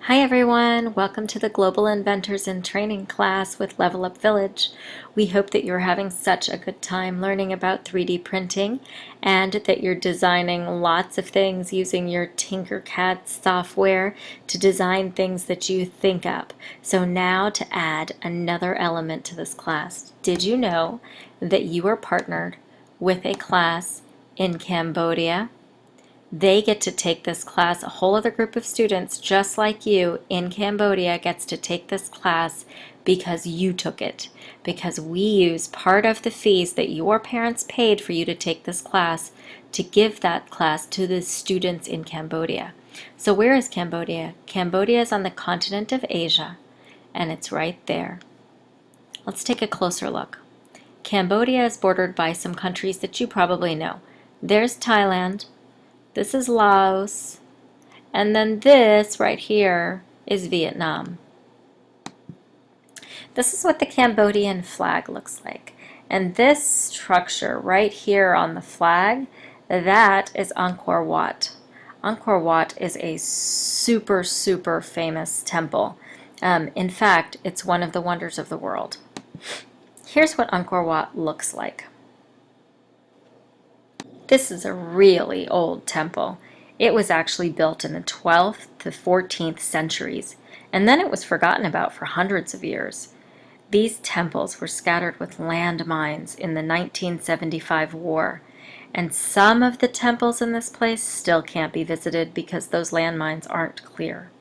Hi everyone, welcome to the Global Inventors in Training class with Level Up Village. We hope that you're having such a good time learning about 3D printing and that you're designing lots of things using your Tinkercad software to design things that you think up. So now to add another element to this class, did you know that you are partnered with a class in Cambodia? They get to take this class. A whole other group of students just like you in Cambodia gets to take this class because you took it. Because we use part of the fees that your parents paid for you to take this class to give that class to the students in Cambodia. So where is Cambodia? Cambodia is on the continent of Asia, and it's right there. Let's take a closer look. Cambodia is bordered by some countries that you probably know. There's Thailand. This is Laos, and then this right here is Vietnam. This is what the Cambodian flag looks like. And this structure right here on the flag, that is Angkor Wat. Angkor Wat is a super, super famous temple. In fact, it's one of the wonders of the world. Here's what Angkor Wat looks like. This is a really old temple. It was actually built in the 12th to 14th centuries, and then it was forgotten about for hundreds of years. These temples were scattered with landmines in the 1975 war, and some of the temples in this place still can't be visited because those landmines aren't clear.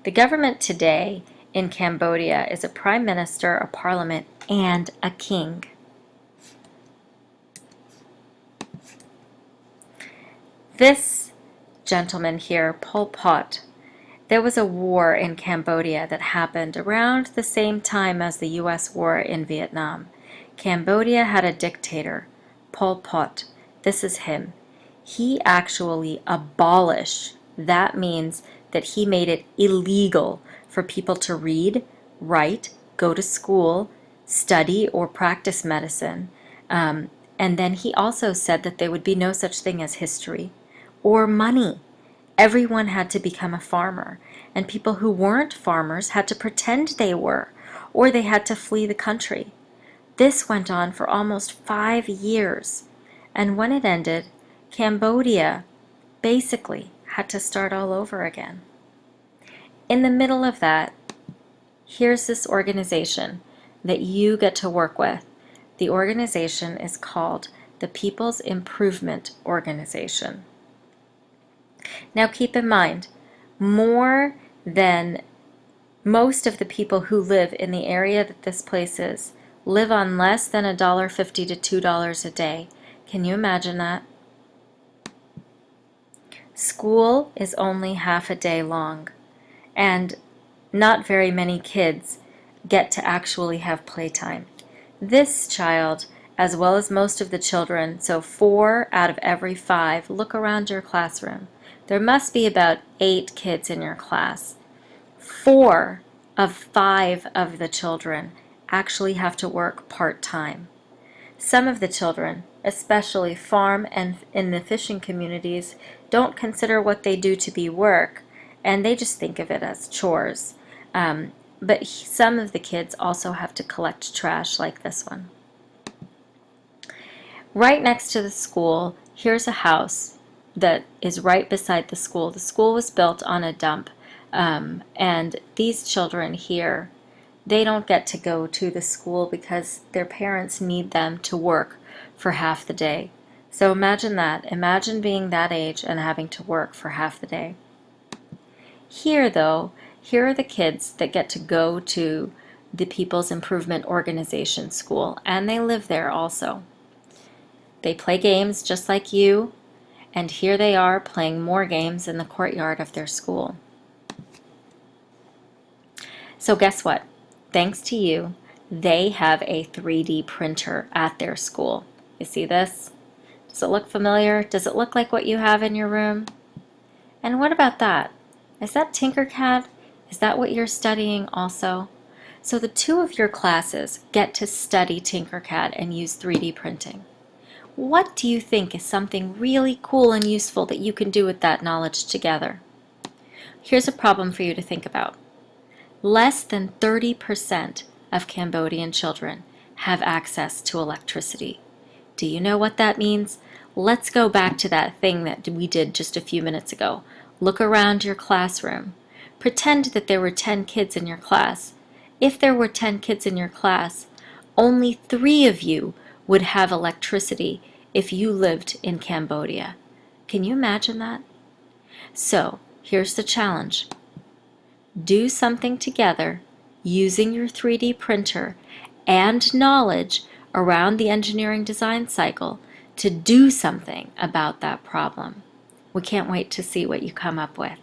The government today in Cambodia is a prime minister, a parliament, and a king. This gentleman here, Pol Pot, there was a war in Cambodia that happened around the same time as the U.S. war in Vietnam. Cambodia had a dictator, Pol Pot. This is him. He actually abolished. That means that he made it illegal for people to read, write, go to school, study, or practice medicine. And then he also said that there would be no such thing as history or money. Everyone had to become a farmer, and people who weren't farmers had to pretend they were, or they had to flee the country. This went on for almost 5 years, and when it ended, Cambodia basically had to start all over again. In the middle of that, here's this organization that you get to work with. The organization is called the People's Improvement Organization. Now keep in mind, more than most of the people who live in the area that this place is live on less than $1.50 to $2 a day. Can you imagine that? School is only half a day long, and not very many kids get to actually have playtime. This child, as well as most of the children, so 4 out of every 5, look around your classroom. There must be about 8 kids in your class. 4 of 5 of the children actually have to work part-time. Some of the children, especially farm and in the fishing communities, don't consider what they do to be work, and they just think of it as chores. But some of the kids also have to collect trash like this one. Right next to the school, here's a house that is right beside the school. The school was built on a dump, and these children here, they don't get to go to the school because their parents need them to work for half the day. So imagine that. Imagine being that age and having to work for half the day. Here, though, here are the kids that get to go to the People's Improvement Organization school, and they live there also. They play games just like you, and here they are playing more games in the courtyard of their school. So guess what? Thanks to you, they have a 3D printer at their school. You see this? Does it look familiar? Does it look like what you have in your room? And what about that? Is that Tinkercad? Is that what you're studying also? So the 2 of your classes get to study Tinkercad and use 3D printing. What do you think is something really cool and useful that you can do with that knowledge together? Here's a problem for you to think about. Less than 30% of Cambodian children have access to electricity. Do you know what that means? Let's go back to that thing that we did just a few minutes ago. Look around your classroom. Pretend that there were 10 kids in your class. If there were 10 kids in your class, only 3 of you would have electricity if you lived in Cambodia. Can you imagine that? So, here's the challenge. Do something together using your 3D printer and knowledge around the engineering design cycle to do something about that problem. We can't wait to see what you come up with.